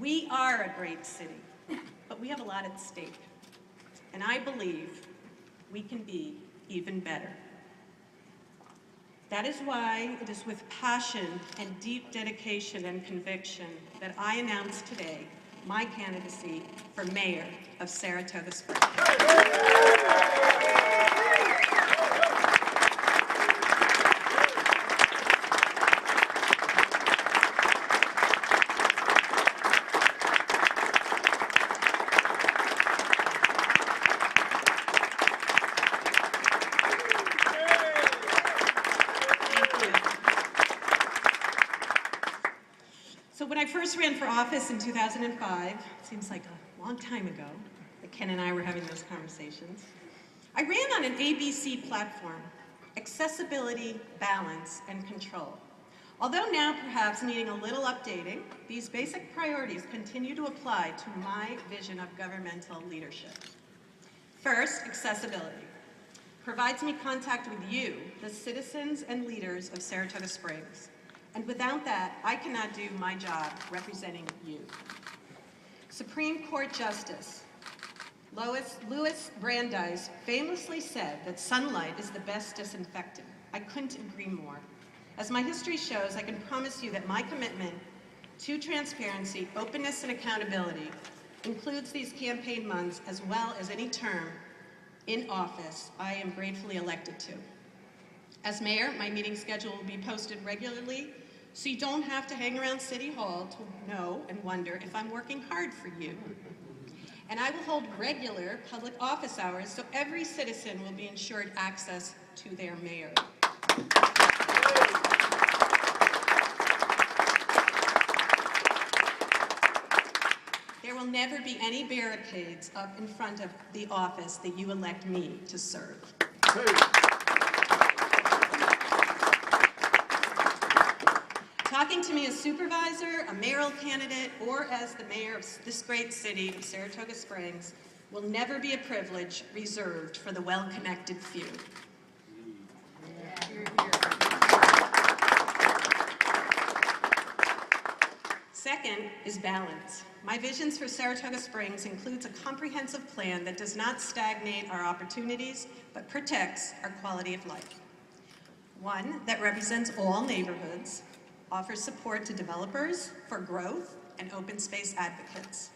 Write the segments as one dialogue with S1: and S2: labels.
S1: We are a great city, but we have a lot at stake. And I believe we can be even better. That is why it is with passion and deep dedication and conviction that I announce today my candidacy for Mayor of Saratoga Springs. So when I first ran for office in 2005, seems like a long time ago that Ken and I were having those conversations, I ran on an ABC platform: accessibility, balance, and control. Although now perhaps needing a little updating, these basic priorities continue to apply to my vision of governmental leadership. First, accessibility provides me contact with you, the citizens and leaders of Saratoga Springs. And without that, I cannot do my job representing you. Supreme Court Justice Louis Brandeis famously said that sunlight is the best disinfectant. I couldn't agree more. As my history shows, I can promise you that my commitment to transparency, openness, and accountability includes these campaign months as well as any term in office I am gratefully elected to. As mayor, my meeting schedule will be posted regularly, so you don't have to hang around City Hall to know and wonder if I'm working hard for you. And I will hold regular public office hours so every citizen will be ensured access to their mayor. There will never be any barricades up in front of the office that you elect me to serve. Talking to me as supervisor, a mayoral candidate, or as the mayor of this great city of Saratoga Springs will never be a privilege reserved for the well-connected few. Second is balance. My visions for Saratoga Springs includes a comprehensive plan that does not stagnate our opportunities, but protects our quality of life. One that represents all neighborhoods, offers support to developers for growth, and open space advocates.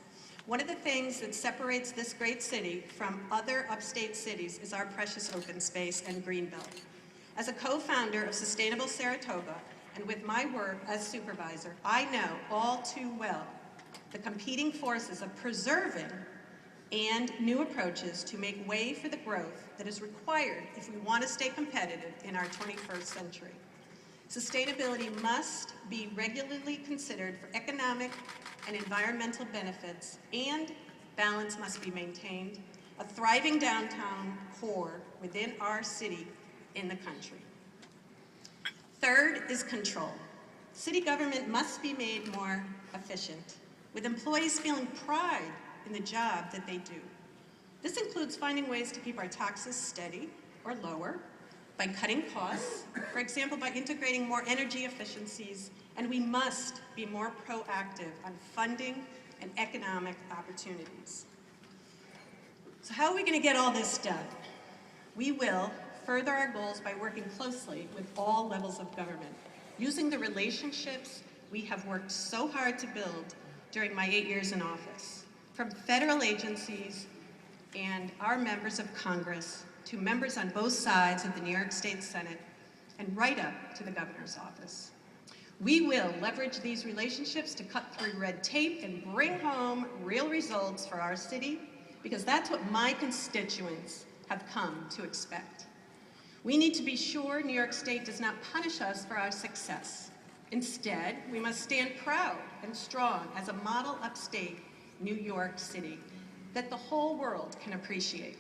S1: One of the things that separates this great city from other upstate cities is our precious open space and greenbelt. As a co-founder of Sustainable Saratoga, and with my work as supervisor, I know all too well the competing forces of preserving and new approaches to make way for the growth that is required if we want to stay competitive in our 21st century. Sustainability must be regularly considered for economic and environmental benefits, and balance must be maintained, a thriving downtown core within our city in the country. Third is control. City government must be made more efficient, with employees feeling pride in the job that they do. This includes finding ways to keep our taxes steady or lower, by cutting costs, for example, by integrating more energy efficiencies, and we must be more proactive on funding and economic opportunities. So how are we going to get all this done? We will further our goals by working closely with all levels of government, using the relationships we have worked so hard to build during my 8 years in office, from federal agencies and our members of Congress to members on both sides of the New York State Senate, and right up to the governor's office. We will leverage these relationships to cut through red tape and bring home real results for our city, because that's what my constituents have come to expect. We need to be sure New York State does not punish us for our success. Instead, we must stand proud and strong as a model upstate New York City that the whole world can appreciate.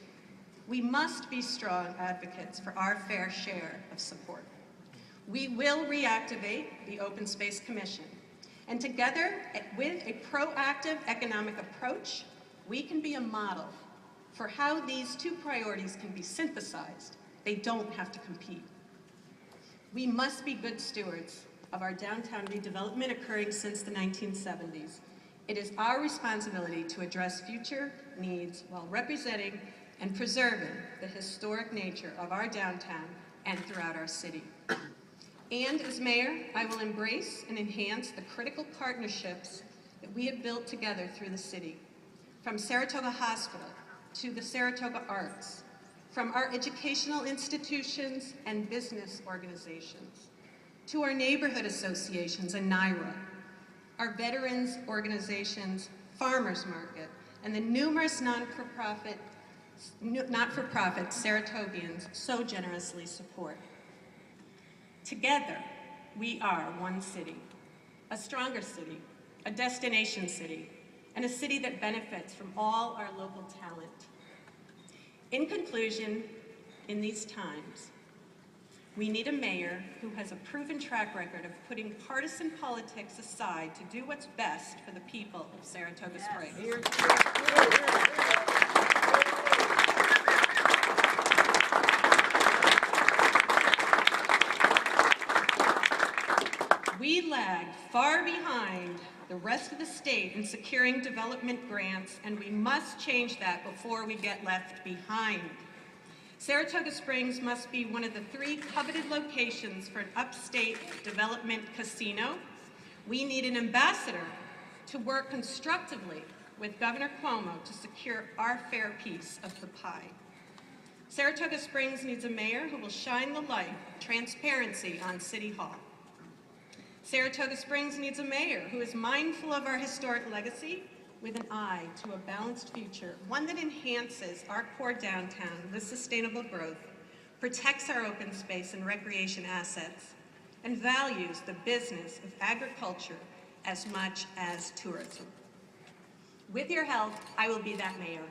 S1: We must be strong advocates for our fair share of support. We will reactivate the Open Space Commission, and together with a proactive economic approach, we can be a model for how these two priorities can be synthesized. They don't have to compete. We must be good stewards of our downtown redevelopment occurring since the 1970s, It is our responsibility to address future needs while representing and preserving the historic nature of our downtown and throughout our city. And as mayor, I will embrace and enhance the critical partnerships that we have built together through the city, from Saratoga Hospital to the Saratoga Arts, from our educational institutions and business organizations, to our neighborhood associations and NYRA, our veterans organizations, Farmers Market, and the numerous not-for-profit Saratogians so generously support. Together, we are one city, a stronger city, a destination city, and a city that benefits from all our local talent. In conclusion, in these times, we need a mayor who has a proven track record of putting partisan politics aside to do what's best for the people of Saratoga Springs. We lagged far behind the rest of the state in securing development grants, and we must change that before we get left behind. Saratoga Springs must be one of the 3 coveted locations for an upstate development casino. We need an ambassador to work constructively with Governor Cuomo to secure our fair piece of the pie. Saratoga Springs needs a mayor who will shine the light of transparency on City Hall. Saratoga Springs needs a mayor who is mindful of our historic legacy with an eye to a balanced future, one that enhances our core downtown with sustainable growth, protects our open space and recreation assets, and values the business of agriculture as much as tourism. With your help, I will be that mayor.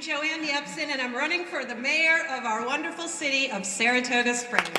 S1: Joanne Yepsen, and I'm running for the mayor of our wonderful city of Saratoga Springs.